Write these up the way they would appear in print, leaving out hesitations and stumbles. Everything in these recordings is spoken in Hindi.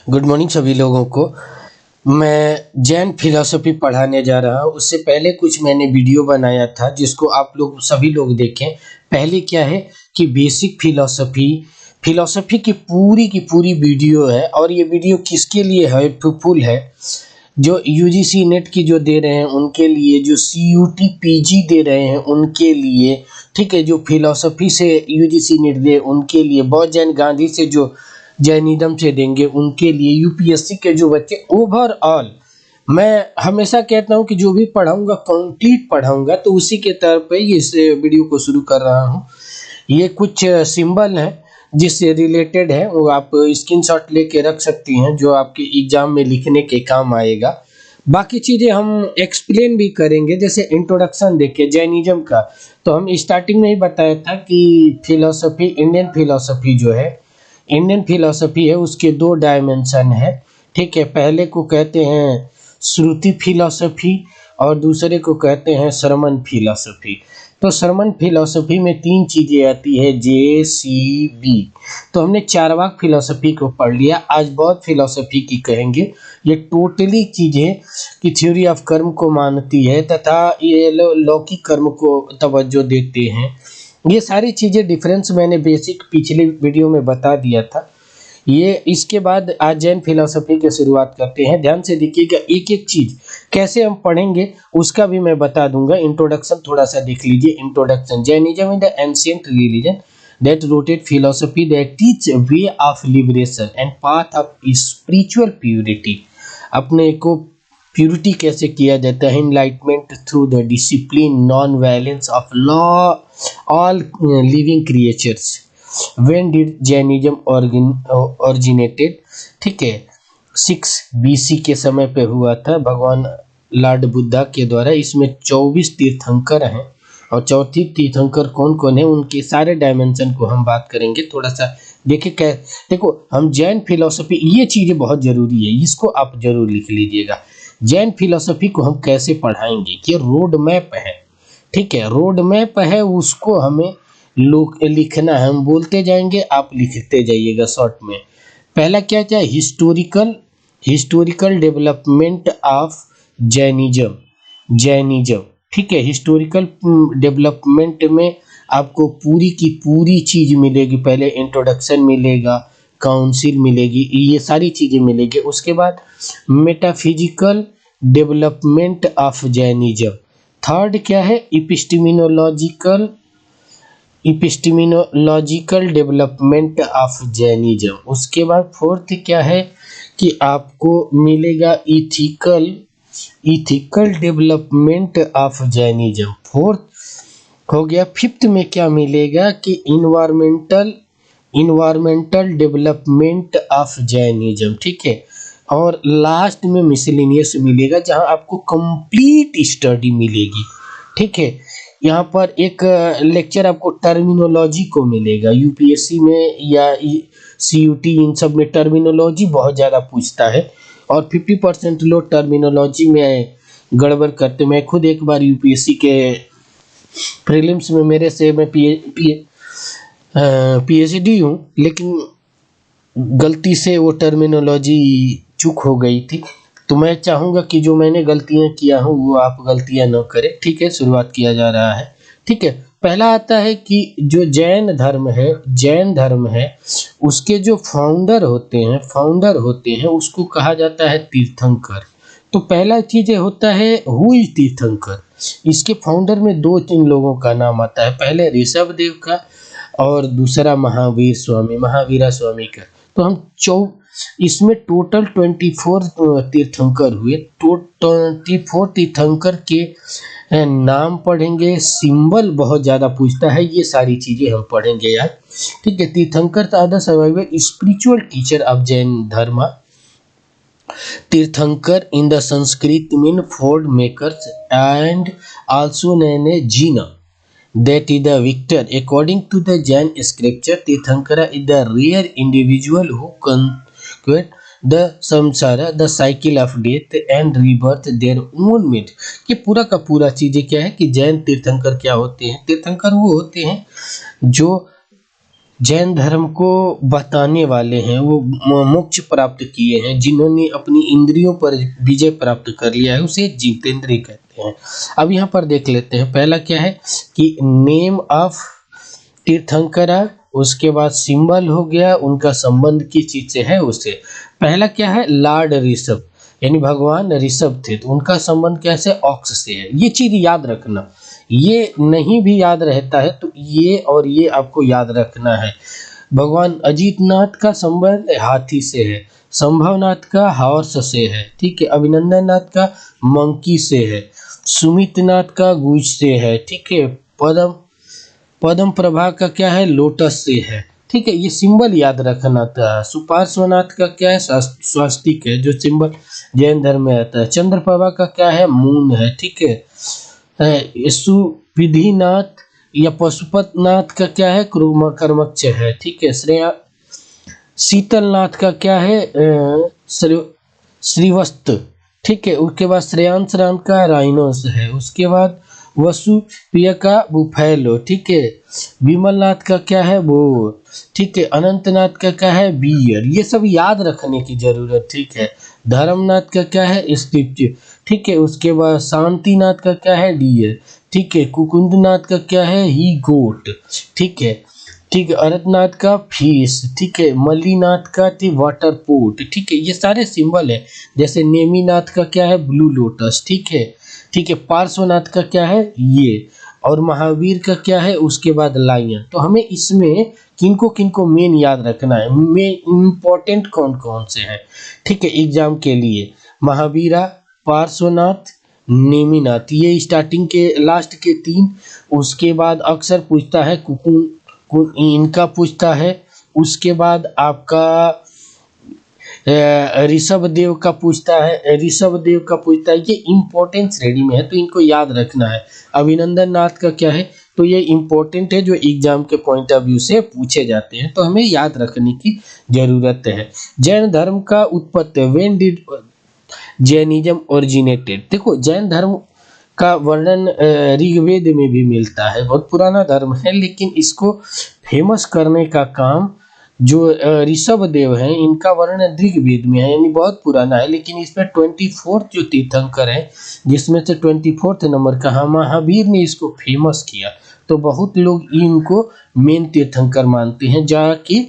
गुड मॉर्निंग सभी लोगों को। मैं जैन फिलॉसफी पढ़ाने जा रहा हूँ। उससे पहले कुछ मैंने वीडियो बनाया था जिसको आप लोग सभी लोग देखें। पहले क्या है कि बेसिक फिलॉसफी की पूरी वीडियो है, और ये वीडियो किसके लिए है, हेल्पफुल है। जो यूजीसी नेट की जो दे रहे हैं उनके लिए, जो सीयूटी पीजी दे रहे हैं उनके लिए, ठीक है। जो फिलॉसफी से यूजीसी नेट दे उनके लिए, बौद्ध जैन गांधी से जो जैनिज्म से देंगे उनके लिए, यूपीएससी के जो बच्चे, ओवरऑल मैं हमेशा कहता हूं कि जो भी पढ़ाऊंगा कंप्लीट पढ़ाऊंगा, तो उसी के तौर पे इस वीडियो को शुरू कर रहा हूं। ये कुछ सिंबल हैं जिससे रिलेटेड है, वो आप स्क्रीनशॉट लेके रख सकती हैं, जो आपके एग्जाम में लिखने के काम आएगा। बाकी चीज़ें हम एक्सप्लेन भी करेंगे। जैसे इंट्रोडक्शन देखिए जैनिज्म का, तो हम स्टार्टिंग में ही बताया था कि फिलॉसफी, इंडियन फिलॉसफी है, उसके दो डायमेंशन है, ठीक है। पहले को कहते हैं श्रुति फिलॉसफी और दूसरे को कहते हैं श्रमण फिलॉसफी। तो श्रमण फिलॉसफी में तीन चीजें आती है, जे सी बी। तो हमने चारवाक फिलॉसफी को पढ़ लिया, आज बौद्ध फिलॉसफी की कहेंगे। ये टोटली चीजें कि थ्योरी ऑफ कर्म को मानती है तथा ये लौकिक कर्म को तवज्जो देते हैं। ये सारी चीजें डिफरेंस मैंने बेसिक पिछले वीडियो में बता दिया था। ये इसके बाद आज जैन फिलॉसफी की शुरुआत करते हैं। ध्यान से देखिएगा, एक एक चीज कैसे हम पढ़ेंगे उसका भी मैं बता दूंगा। इंट्रोडक्शन थोड़ा सा देख लीजिए। Introduction, Jainism is the ancient religion that rooted philosophy that teach way of liberation and path of spiritual purity। अपने को प्यूरिटी कैसे किया जाता है, enlightenment through the discipline non violence of law all living creatures. When did Jainism originated, ठीक है, 6 BC के समय पे हुआ था, भगवान लॉर्ड बुद्धा के द्वारा। इसमें 24 तीर्थंकर हैं, और 34 तीर्थंकर कौन कौन है उनके सारे डायमेंशन को हम बात करेंगे। थोड़ा सा देखिए, क्या देखो, हम जैन फिलॉसफी, ये चीज़ें बहुत ज़रूरी है, इसको आप जरूर लिख लीजिएगा। जैन फिलॉसफी को हम कैसे पढ़ाएंगे कि रोड मैप है, ठीक है, रोड मैप है, उसको हमें लिखना है। हम बोलते जाएंगे, आप लिखते जाइएगा शॉर्ट में। पहला क्या क्या, हिस्टोरिकल डेवलपमेंट ऑफ जैनिज्म, ठीक है। हिस्टोरिकल डेवलपमेंट में आपको पूरी की पूरी चीज मिलेगी। पहले इंट्रोडक्शन मिलेगा, काउंसिल मिलेगी, ये सारी चीजें मिलेगी। उसके बाद metaphysical development of Jainism. Third क्या है, इपिस्टिमिनोलॉजिकल डेवलपमेंट ऑफ जैनिज्म। उसके बाद फोर्थ क्या है कि आपको मिलेगा ethical development of Jainism, fourth हो गया। फिफ्थ में क्या मिलेगा कि इन्वायरमेंटल डेवलपमेंट ऑफ जैनिज्म, ठीक है। और लास्ट में मिसलेनियस मिलेगा, जहां आपको कंप्लीट स्टडी मिलेगी, ठीक है। यहाँ पर एक लेक्चर आपको टर्मिनोलॉजी को मिलेगा। यूपीएससी में या सीयूटी, इन सब में टर्मिनोलॉजी बहुत ज़्यादा पूछता है, और 50% लोग टर्मिनोलॉजी में गड़बड़ करते। मैं खुद एक बार यूपीएससी के प्रीलिम्स में, मेरे से मैं पीएचडी हूँ, लेकिन गलती से वो टर्मिनोलॉजी चूक हो गई थी। तो मैं चाहूँगा कि जो मैंने गलतियाँ किया हूँ वो आप गलतियाँ न करें, ठीक है। शुरुआत किया जा रहा है, ठीक है। पहला आता है कि जो जैन धर्म है, उसके जो फाउंडर होते हैं उसको कहा जाता है तीर्थंकर। तो पहला चीज होता है हु इज तीर्थंकर। इसके फाउंडर में 2-3 लोगों का नाम आता है, पहले ऋषभ देव का और दूसरा महावीरा स्वामी का। तो हम इसमें टोटल 24 तीर्थंकर हुए। 24 तीर्थंकर के नाम पढ़ेंगे। सिंबल बहुत ज़्यादा पूछता है, ये सारी चीज़ें हम पढ़ेंगे यार, ठीक है। Tirthankar are the survival spiritual teacher of Jain dharma. Tirthankar in the Sanskrit mean ford makers and also known as Jina, that is the victor. According to the Jain scripture, Tirthankara is the rare individual who conquered the samsara, the cycle of death and rebirth their own made। कि पूरा का पूरा चीजें क्या है कि जैन तीर्थंकर क्या होते हैं। तीर्थंकर वो होते हैं जो जैन धर्म को बताने वाले हैं, वो मोक्ष प्राप्त किए हैं, जिन्होंने अपनी इंद्रियों पर विजय प्राप्त कर लिया है, उसे जितेंद्रिय कहते हैं। अब यहाँ पर देख लेते हैं, पहला क्या है कि नेम ऑफ तीर्थंकरा, उसके बाद सिंबल हो गया, उनका संबंध किस चीज से है उसे। पहला क्या है, लॉर्ड ऋषभ, यानी भगवान ऋषभ थे, तो उनका संबंध कैसे, ऑक्स से है। ये चीज याद रखना, ये नहीं भी याद रहता है तो ये और ये आपको याद रखना है। भगवान अजीतनाथ का संबंध हाथी से है, संभवनाथ का हॉर्स से है, ठीक है, अभिनंदन नाथ का मंकी से है, सुमितनाथ का गुज से है, ठीक है, पदम पद्म प्रभा का क्या है, लोटस से है, ठीक है, ये सिंबल याद रखना था। सुपार्श्वनाथ का क्या है, स्वास्तिक है, जो सिंबल जैन धर्म में आता है। चंद्रप्रभा का क्या है, मून है, ठीक है। सुविधिनाथ या पशुपतनाथ का क्या है, कर्मक्ष है, ठीक है। शीतलनाथ का क्या है, श्रीवस्त, ठीक है। उसके बाद श्रेयांश राम का राइनोस है। उसके बाद वसुप्रिय का बुफैलो, ठीक है। विमलनाथ का क्या है, वो, ठीक है। अनंतनाथ का क्या है, बियर। ये सब याद रखने की जरूरत, ठीक है। धर्मनाथ का क्या है, स्क्रिप्ट, ठीक है। उसके बाद शांतिनाथ का क्या है, डियर, ठीक है। कुकुंदनाथ का क्या है, ही गोट, ठीक है, ठीक है। अरतनाथ का फिश, ठीक है। मल्लीनाथ का थी वाटर पोर्ट, ठीक है। ये सारे सिंबल है। जैसे नेमीनाथ का क्या है, ब्लू लोटस, ठीक है, ठीक है। पार्श्वनाथ का क्या है, ये, और महावीर का क्या है, उसके बाद लायन। तो हमें इसमें किनको किनको मेन याद रखना है, मेन इम्पोर्टेंट कौन कौन से हैं, ठीक है, एग्जाम के लिए। महावीरा, पार्श्वनाथ, नेमिनाथ, ये स्टार्टिंग के लास्ट के 3। उसके बाद अक्सर पूछता है इनका पूछता है। उसके बाद आपका ऋषभ देव का पूछता है, ये इम्पोर्टेंट श्रेणी में है, तो इनको याद रखना है। अभिनंदन नाथ का क्या है, तो ये इम्पोर्टेंट है, जो एग्जाम के पॉइंट ऑफ व्यू से पूछे जाते हैं, तो हमें याद रखने की जरूरत है। जैन धर्म का उत्पत्ति, व्हेन डिड जैनिज्म ओरिजिनेटेड। देखो, जैन धर्म का वर्णन ऋग्वेद में भी मिलता है, बहुत पुराना धर्म है, लेकिन इसको फेमस करने का काम जो ऋषभ देव हैं, इनका वर्णन ऋग्वेद में है, यानी बहुत पुराना है। लेकिन इसमें 24 जो तीर्थंकर है, जिसमें से 24 नंबर का महावीर ने इसको फेमस किया, तो बहुत लोग इनको मेन तीर्थंकर मानते हैं, जबकि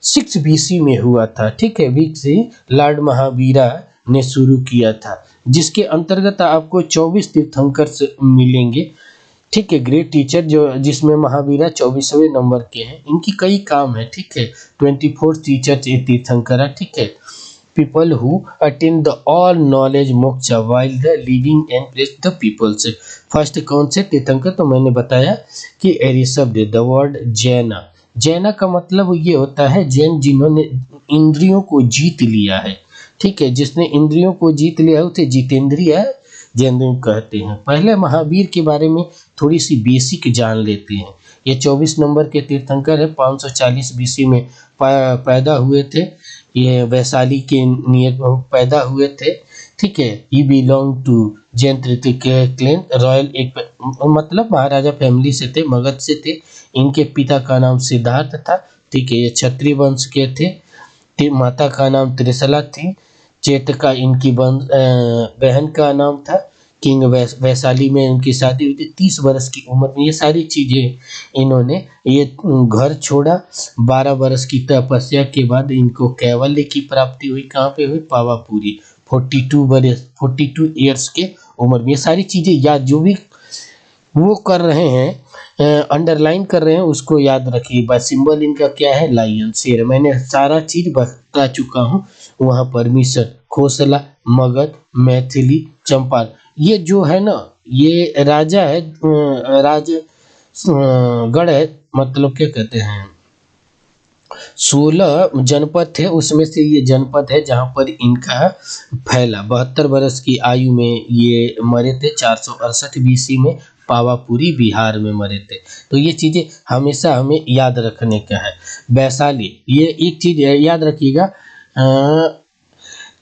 6 BC में हुआ था, ठीक है। BC लॉर्ड महावीरा ने शुरू किया था, जिसके अंतर्गत आपको 24 तीर्थंकर मिलेंगे, ठीक है। ग्रेट टीचर, जो जिसमें महावीरा 24वें नंबर के हैं, इनकी कई काम है, ठीक है। 24 टीचर तीर्थंकर, ठीक है। People who attain the all knowledge moksha while the living and press the peoples. First कौन से तीर्थंकर, तो मैंने बताया कि ऋषभ देव। द वर्ड जैना, जैना का मतलब ये होता है जैन जिन्होंने इंद्रियों को जीत लिया है, ठीक है। जिसने इंद्रियों को जीत लिया है उसे जितेंद्रिय जैन कहते हैं। पहले महावीर के बारे में थोड़ी सी बेसिक जान लेते हैं। ये 24 नंबर के तीर्थंकर है, 540 BC में पैदा हुए थे। ये वैशाली के नियत पैदा हुए थे, ठीक है। ही बिलोंग टू जैन तृतीय क्लैन रॉयल, एक मतलब महाराजा फैमिली से थे, मगध से थे। इनके पिता का नाम सिद्धार्थ था, ठीक है। ये क्षत्रिय वंश के थे। माता का नाम त्रिशला थी। चेतका इनकी बहन का नाम था। किंग वैशाली में उनकी शादी हुई थी 30 वर्ष की उम्र में। ये सारी चीजें इन्होंने ये घर छोड़ा। 12 वर्ष की तपस्या के बाद इनको कैवल्य की प्राप्ति हुई। कहाँ पे हुई, पावापुरी। 42 ईयर्स के उम्र में। ये सारी चीजें याद, जो भी वो कर रहे हैं, अंडरलाइन कर रहे हैं, उसको याद रखिए। बस सिंबल इनका क्या है, लायन, शेर। मैंने सारा चीज बता चुका हूँ वहाँ पर। मिसर, खोसला, मगध, मैथिली, चंपाल, ये जो है ना, ये राजा है, गढ़ है, मतलब क्या कहते हैं, 16 जनपद थे, उसमें से ये जनपद है जहाँ पर इनका फैला। 72 वर्ष की आयु में ये मरे थे। 468 BC में पावापुरी बिहार में मरे थे। तो ये चीजें हमेशा हमें याद रखने का है। वैशाली, ये एक चीज याद रखिएगा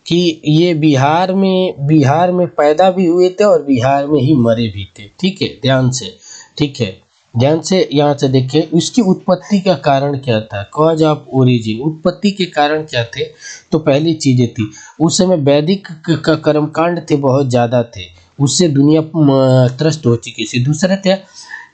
कि ये बिहार में पैदा भी हुए थे और बिहार में ही मरे भी थे, ठीक है, ध्यान से, ठीक है। ध्यान से यहाँ से देखें, उसकी उत्पत्ति का कारण क्या था, कॉज ऑफ ओरिजिन, उत्पत्ति के कारण क्या थे। तो पहली चीजें थी, उस समय वैदिक का कर्मकांड थे बहुत ज़्यादा थे, उससे दुनिया त्रस्त हो चुकी थी। दूसरा था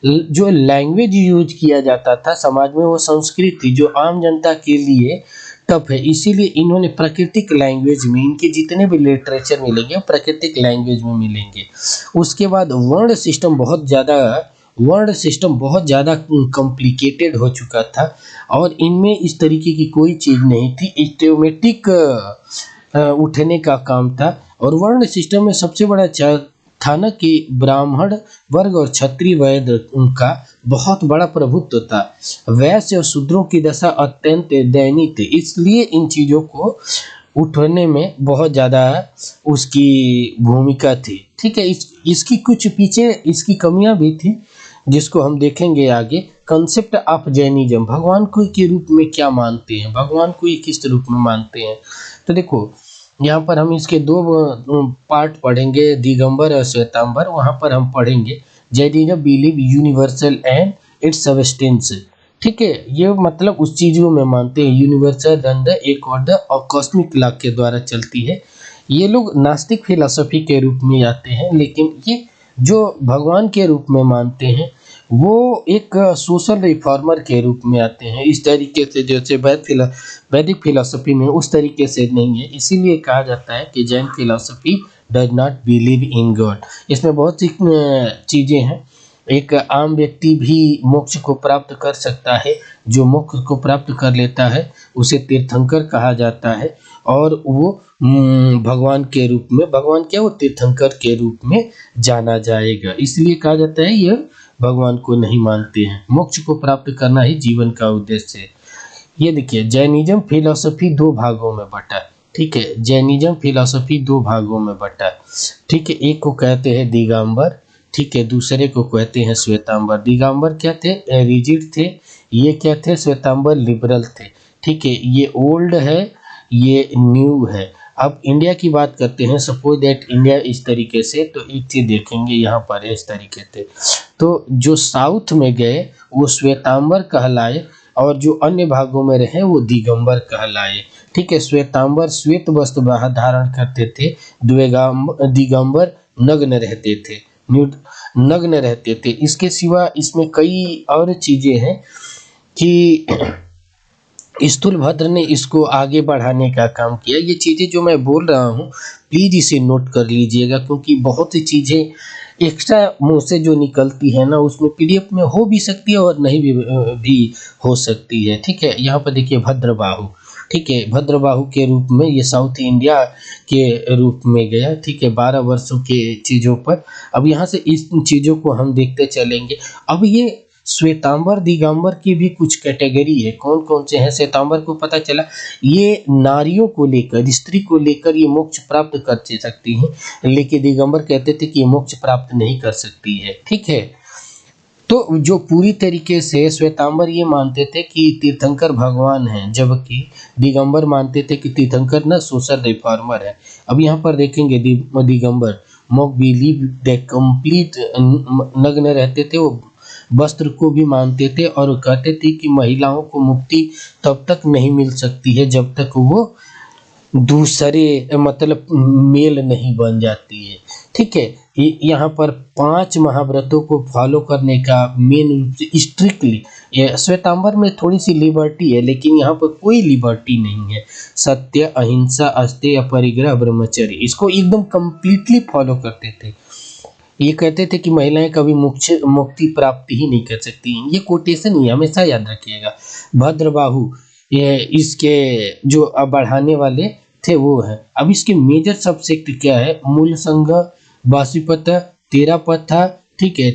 जो लैंग्वेज यूज किया जाता था समाज में, वो संस्कृत थी जो आम जनता के लिए टफ है, इसीलिए इन्होंने प्राकृतिक लैंग्वेज में, इनके जितने भी लिटरेचर मिलेंगे प्राकृतिक लैंग्वेज में मिलेंगे। उसके बाद वर्ण सिस्टम बहुत ज़्यादा कॉम्प्लिकेटेड हो चुका था और इनमें इस तरीके की कोई चीज़ नहीं थी, ऑटोमेटिक उठने का काम था। और वर्ण सिस्टम में सबसे बड़ा था ना कि ब्राह्मण वर्ग और क्षत्रिय वैश्य का बहुत बड़ा प्रभुत्व था। वैश्य और शूद्रों की दशा अत्यंत दयनीय थी, इसलिए इन चीज़ों को उठने में बहुत ज़्यादा उसकी भूमिका थी। ठीक है, इसकी कुछ पीछे इसकी कमियां भी थी जिसको हम देखेंगे आगे। कंसेप्ट ऑफ जैनिज्म, भगवान को के रूप में क्या मानते हैं, भगवान को ये किस रूप में मानते हैं। तो देखो यहाँ पर हम इसके दो पार्ट पढ़ेंगे, दिगंबर और श्वेतांबर। वहाँ पर हम पढ़ेंगे Jainism believe universal and it's substance. ठीक है, ये मतलब उस चीज़ों में मानते हैं यूनिवर्सल धंधा एक ऑर्डर और कॉस्मिक लॉ के द्वारा चलती है। ये लोग नास्तिक फिलॉसफी के रूप में आते हैं, लेकिन ये जो भगवान के रूप में मानते हैं वो एक सोशल रिफॉर्मर के रूप में आते हैं। इस तरीके से जैसे वैदिक फिलॉसफी में उस तरीके से नहीं है, इसीलिए कहा जाता है कि Jain philosophy does not believe in God. इसमें बहुत सी चीज़ें हैं। एक आम व्यक्ति भी मोक्ष को प्राप्त कर सकता है, जो मोक्ष को प्राप्त कर लेता है उसे तीर्थंकर कहा जाता है, और वो भगवान के रूप में, भगवान क्या, वो तीर्थंकर के रूप में जाना जाएगा। इसलिए कहा जाता है यह भगवान को नहीं मानते हैं, मोक्ष को प्राप्त करना ही जीवन का उद्देश्य है। ये देखिए, जैनिज्म फिलॉसफी दो भागों में बटा। ठीक है, जैनिज्म फिलॉसफी दो भागों में बटा। ठीक है, एक को कहते हैं दिगंबर, ठीक है, दूसरे को कहते हैं श्वेतांबर। दिगंबर क्या थे, रिजिड थे, ये क्या थे, श्वेतांबर लिबरल थे। ठीक है, ये ओल्ड है, ये न्यू है। अब इंडिया की बात करते हैं, सपोज दैट इंडिया इस तरीके से, तो एक चीज देखेंगे यहाँ पर इस तरीके से। तो जो साउथ में गए वो श्वेतांबर कहलाए और जो अन्य भागों में रहे वो दिगंबर कहलाए। ठीक है, श्वेतांबर श्वेत वस्त्र धारण करते थे, दिगंबर नग्न रहते थे, नग्न रहते थे। इसके सिवा इसमें कई और चीजें हैं कि स्थूलभद्र ने इसको आगे बढ़ाने का काम किया। ये चीज़ें जो मैं बोल रहा हूँ प्लीज़ इसे नोट कर लीजिएगा, क्योंकि बहुत सी चीज़ें एक्स्ट्रा मुँह से जो निकलती है ना, उसमें पीडीएफ में हो भी सकती है और नहीं भी हो सकती है। ठीक है, यहाँ पर देखिए भद्रबाहु। ठीक है, भद्रबाहु के रूप में ये साउथ इंडिया के रूप में गया। ठीक है, 12 वर्षों के चीज़ों पर। अब यहाँ से इस चीज़ों को हम देखते चलेंगे। अब ये श्वेतांबर दिगंबर की भी कुछ कैटेगरी है, कौन कौन से हैं। श्वेतांबर को पता चला ये नारियों को लेकर, स्त्री को लेकर ये मोक्ष प्राप्त कर सकती हैं, लेकिन दिगंबर कहते थे कि ये मोक्ष प्राप्त नहीं कर सकती है। ठीक है, तो जो पूरी तरीके से श्वेतांबर ये मानते थे कि तीर्थंकर भगवान हैं, जबकि दिगंबर मानते थे कि तीर्थंकर न सोशल रिफॉर्मर है। अब यहाँ पर देखेंगे दिगंबर मोक बिलीव द कंप्लीट नग्न रहते थे, वो वस्त्र को भी मानते थे और कहते थे कि महिलाओं को मुक्ति तब तक नहीं मिल सकती है जब तक वो दूसरे मतलब मेल नहीं बन जाती है। ठीक है, यहाँ पर 5 महाव्रतों को फॉलो करने का मेन रूप से स्ट्रिक्टली, श्वेतांबर में थोड़ी सी लिबर्टी है लेकिन यहाँ पर कोई लिबर्टी नहीं है। सत्य, अहिंसा, अस्तेय, अपरिग्रह, ब्रह्मचर्य, इसको एकदम कंप्लीटली फॉलो करते थे। ये कहते थे कि महिलाएं कभी मुक्ति प्राप्ति ही नहीं कर सकती। ये कोटेशन ही हमेशा याद रखिएगा। भद्रबाहु ये इसके जो बढ़ाने वाले थे वो है। अब इसके मेजर सबसेक्ट क्या है, मूल संघ, बासीपथा, तेरापथा, ठीक है,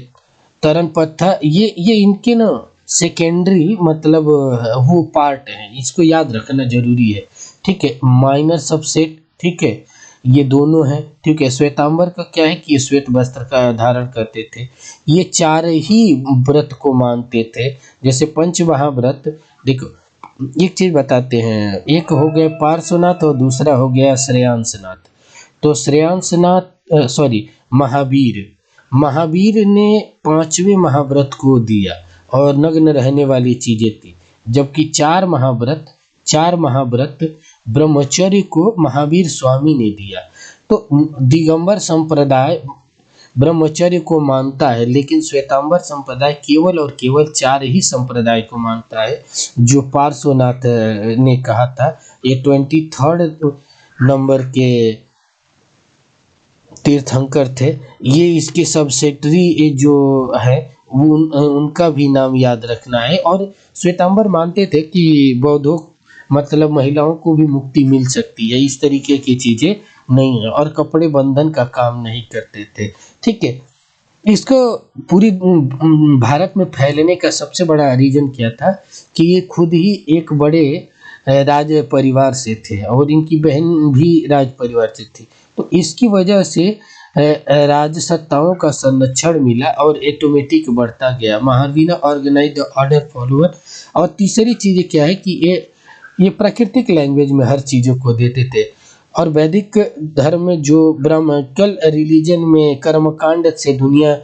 तरनपथा, ये इनके ना सेकेंडरी मतलब वो पार्ट है, इसको याद रखना जरूरी है। ठीक है, माइनर सबसेट, ठीक है, ये दोनों हैं। ठीक है, श्वेतांबर का क्या है कि ये श्वेत वस्त्र का धारण करते थे। ये 4 ही व्रत को मानते थे, जैसे पंच महाव्रत। देखो एक चीज बताते हैं, एक हो गया पार्श्वनाथ और दूसरा हो गया श्रेयांसनाथ। तो श्रेयांसनाथ महावीर, महावीर ने 5वें महाव्रत को दिया और नग्न रहने वाली चीजें थी, जबकि 4 महाव्रत ब्रह्मचर्य को महावीर स्वामी ने दिया। तो दिगंबर संप्रदाय ब्रह्मचर्य को मानता है, लेकिन श्वेतांबर संप्रदाय केवल और केवल 4 ही संप्रदाय को मानता है, जो पार्श्वनाथ ने कहा था। ये 23rd नंबर के तीर्थंकर थे। ये इसके सबसेक्रेटरी जो है वो उनका भी नाम याद रखना है। और श्वेतांबर मानते थे कि बौद्धों मतलब महिलाओं को भी मुक्ति मिल सकती है, इस तरीके की चीजें नहीं है, और कपड़े बंधन का काम नहीं करते थे। ठीक है, इसको पूरी भारत में फैलने का सबसे बड़ा रीजन क्या था कि ये खुद ही एक बड़े राज परिवार से थे और इनकी बहन भी राज परिवार से थी। तो इसकी वजह से राजसत्ताओं का संरक्षण मिला और ऑटोमेटिक बढ़ता गया। Mahavir organise the order follower. और तीसरी चीज़ क्या है कि ये प्राकृतिक लैंग्वेज में हर चीज़ों को देते थे। और वैदिक धर्म में जो ब्राह्मणिकल रिलीजन में कर्मकांड से दुनिया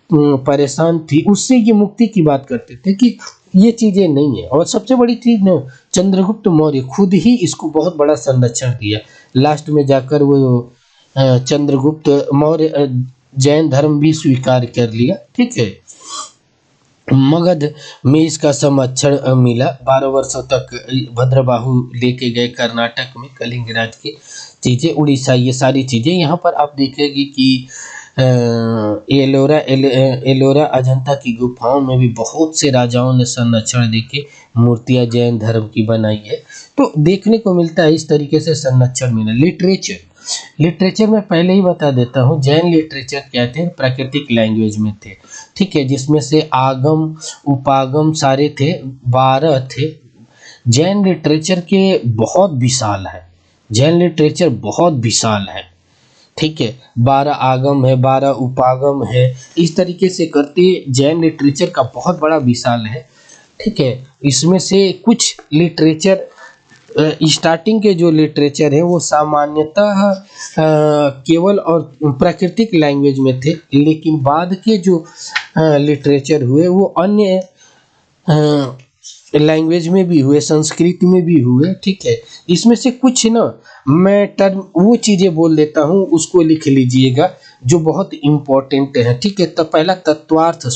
परेशान थी, उससे ये मुक्ति की बात करते थे कि ये चीज़ें नहीं है। और सबसे बड़ी चीज़ न चंद्रगुप्त मौर्य खुद ही इसको बहुत बड़ा संरक्षण दिया। लास्ट में जाकर वो चंद्रगुप्त मौर्य जैन धर्म भी स्वीकार कर लिया। ठीक है, मगध में इसका संरक्षण मिला। 12 वर्षों तक भद्रबाहु लेके गए कर्नाटक में कलिंग राज की चीज़ें, उड़ीसा, ये सारी चीज़ें। यहाँ पर आप देखेंगे कि एलोरा अजंता की गुफाओं में भी बहुत से राजाओं ने संरक्षण देके मूर्तियाँ जैन धर्म की बनाई है। तो देखने को मिलता है इस तरीके से संरक्षण मिला। लिटरेचर में पहले ही बता देता हूँ, जैन लिटरेचर क्या थे, प्राकृतिक लैंग्वेज में थे। ठीक है, जिसमें से आगम उपागम सारे थे, 12 थे। जैन लिटरेचर के बहुत विशाल है, जैन लिटरेचर बहुत विशाल है। ठीक है, 12 आगम है, 12 उपागम है, इस तरीके से करते जैन लिटरेचर का बहुत बड़ा विशाल है। ठीक है, इसमें से कुछ लिटरेचर स्टार्टिंग के जो लिटरेचर है वो सामान्यतः केवल और प्राकृतिक लैंग्वेज में थे, लेकिन बाद के जो लिटरेचर हुए वो अन्य लैंग्वेज में भी हुए, संस्कृत में भी हुए। ठीक है, इसमें से कुछ ना मैं टर्म वो चीज़ें बोल देता हूँ, उसको लिख लीजिएगा जो बहुत इम्पोर्टेंट है। ठीक है, तो पहला तत्वार्थ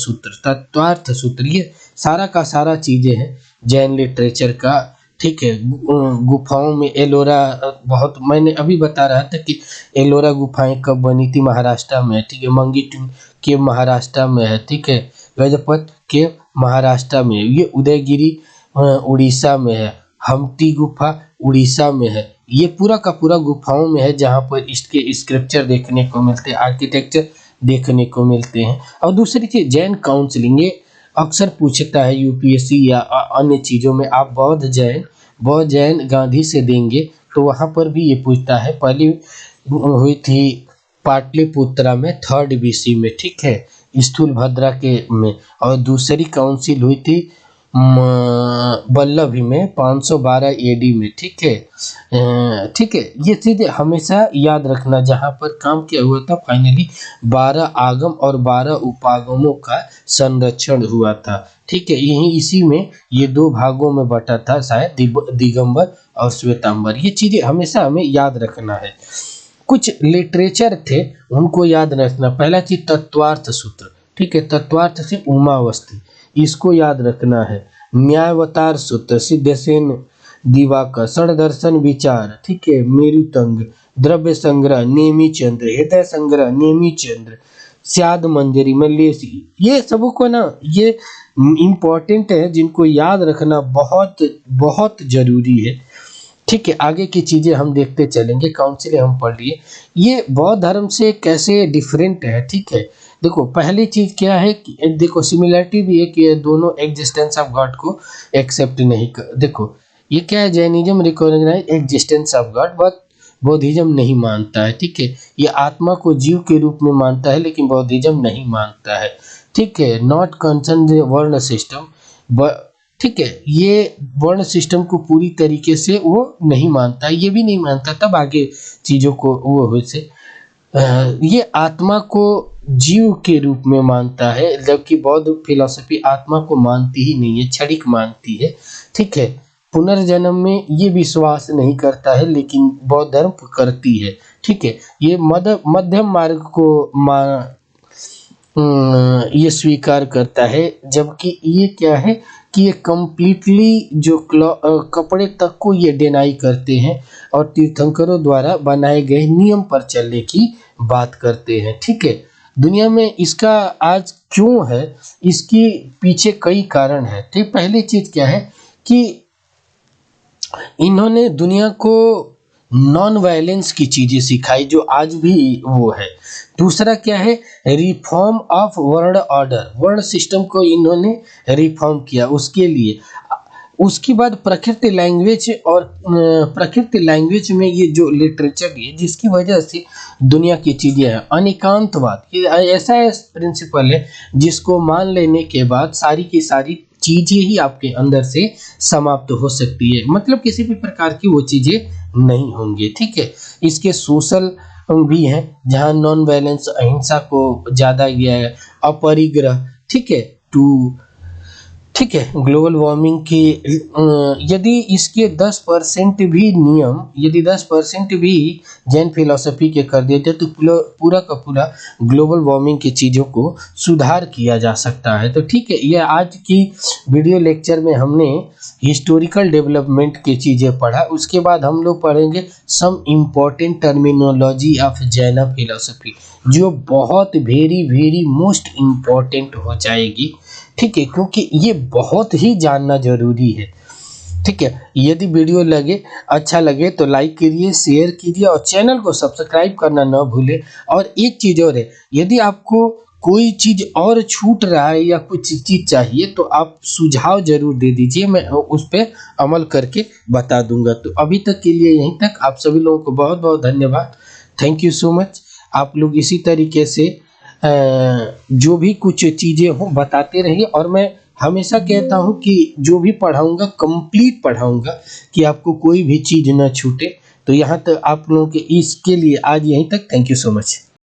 सूत्र ये सारा का सारा चीज़ें हैं जैन लिटरेचर का। ठीक है, गुफाओं में एलोरा, बहुत मैंने अभी बता रहा था कि एलोरा गुफाएं कब बनी थी, महाराष्ट्र में। ठीक है, मंगीटू के महाराष्ट्र में है। ठीक है, गजपत के महाराष्ट्र में, ये उदयगिरी उड़ीसा में है, हम्पी गुफा उड़ीसा में है। ये पूरा का पूरा गुफाओं में है, जहाँ पर इसके स्क्रिप्चर देखने को मिलते हैं, आर्किटेक्चर देखने को मिलते हैं। और दूसरी चीज़ जैन काउंसलिंग, ये अक्सर पूछता है यूपीएससी या अन्य चीज़ों में, आप बौद्ध जैन गांधी से देंगे तो वहाँ पर भी ये पूछता है। पहली हुई थी पाटलिपुत्रा में 3rd BC में। ठीक है, स्थूलभद्रा के में। और दूसरी काउंसिल हुई थी बल्लभी में 512 AD में। ठीक है, ये चीज़ें हमेशा याद रखना। जहाँ पर काम किया हुआ था, फाइनली 12 आगम और 12 उपागमों का संरक्षण हुआ था। ठीक है, यही इसी में ये 2 भागों में बटा था, शायद दिगंबर और श्वेतांबर। ये चीज़ें हमेशा हमें याद रखना है। कुछ लिटरेचर थे उनको याद रखना। पहला चीज तत्वार्थ सूत्र। ठीक है, तत्वार्थ से उमावस्ती, इसको याद रखना है। न्यायावतार सूत्र, सिद्धसेन दिवाकर, षडदर्शन विचार। ठीक है, मेरुतंग, द्रव्य संग्रह, नेमी चंद्र, हृदय संग्रह, नेमी चंद्र, स्याद मंजरी, मल्लेसी। ये सबको को ना, ये इम्पोर्टेंट है, जिनको याद रखना बहुत बहुत जरूरी है। ठीक है, आगे की चीजें हम देखते चलेंगे। काउंसिल हम पढ़ लिए, ये बौद्ध धर्म से कैसे डिफरेंट है। ठीक है, देखो पहली चीज क्या है कि देखो सिमिलरिटी भी है कि ये दोनों एग्जिस्टेंस ऑफ गॉड को एक्सेप्ट नहीं कर। देखो ये क्या है, Jainism recognise existence of God, but Buddhism नहीं मानता है। ठीक है, ये आत्मा को जीव के रूप में मानता है, लेकिन बौद्धिज्म नहीं मानता है। ठीक है, नॉट कंसर्न वर्ण सिस्टम। ठीक है, ये वर्ण सिस्टम को पूरी तरीके से वो नहीं मानता, ये भी नहीं मानता, तब आगे चीज़ों को वो हो से ये आत्मा को जीव के रूप में मानता है, जबकि बौद्ध फिलॉसफी आत्मा को मानती ही नहीं है, क्षणिक मानती है। ठीक है, पुनर्जन्म में ये विश्वास नहीं करता है, लेकिन बौद्ध धर्म करती है। ठीक है, ये मध्यम मार्ग को ये स्वीकार करता है, जबकि ये क्या है कि ये कंप्लीटली जो कपड़े तक को ये डिनाई करते हैं और तीर्थंकरों द्वारा बनाए गए नियम पर चलने की बात करते हैं। ठीक है, दुनिया में इसका आज क्यों है, इसके पीछे कई कारण है। ठीक, पहली चीज क्या है कि इन्होंने दुनिया को नॉन वायलेंस की चीजें सिखाई, जो आज भी वो है। दूसरा क्या है, reform of world order, world system को इन्होंने रिफॉर्म किया उसके लिए। उसके बाद प्रकृति लैंग्वेज, और प्रकृति लैंग्वेज में ये जो लिटरेचर है जिसकी वजह से दुनिया की चीज़ें हैं। अनेकांतवाद, ये ऐसा प्रिंसिपल है जिसको मान लेने के बाद सारी की सारी चीज़ें ही आपके अंदर से समाप्त हो सकती है, मतलब किसी भी प्रकार की वो चीज़ें नहीं होंगी। ठीक है, इसके सोशल भी हैं, जहाँ नॉन वायलेंस, अहिंसा को ज़्यादा किया है, अपरिग्रह। ठीक है, ठीक है, ग्लोबल वार्मिंग की यदि इसके 10% भी नियम, यदि 10% भी जैन फिलॉसफी के कर देते तो पूरा का पूरा ग्लोबल वार्मिंग की चीज़ों को सुधार किया जा सकता है। तो ठीक है, यह आज की वीडियो लेक्चर में हमने हिस्टोरिकल डेवलपमेंट की चीज़ें पढ़ा। उसके बाद हम लोग पढ़ेंगे some important terminology of Jain philosophy, जो बहुत वेरी मोस्ट इम्पॉर्टेंट हो जाएगी। ठीक है, क्योंकि ये बहुत ही जानना जरूरी है। ठीक है, यदि वीडियो अच्छा लगे तो लाइक करिए, शेयर कीजिए और चैनल को सब्सक्राइब करना न भूलें। और एक चीज़ और है, यदि आपको कोई चीज़ और छूट रहा है या कुछ चीज़ चाहिए तो आप सुझाव जरूर दे दीजिए, मैं उस पर अमल करके बता दूंगा। तो अभी तक के लिए यहीं तक। आप सभी लोगों को बहुत बहुत धन्यवाद। Thank you so much. आप लोग इसी तरीके से जो भी कुछ चीज़ें हो बताते रहिए, और मैं हमेशा कहता हूँ कि जो भी पढ़ाऊँगा कंप्लीट पढ़ाऊँगा, कि आपको कोई भी चीज़ न छूटे। तो यहाँ तक आप लोगों के इसके लिए आज यहीं तक। Thank you so much.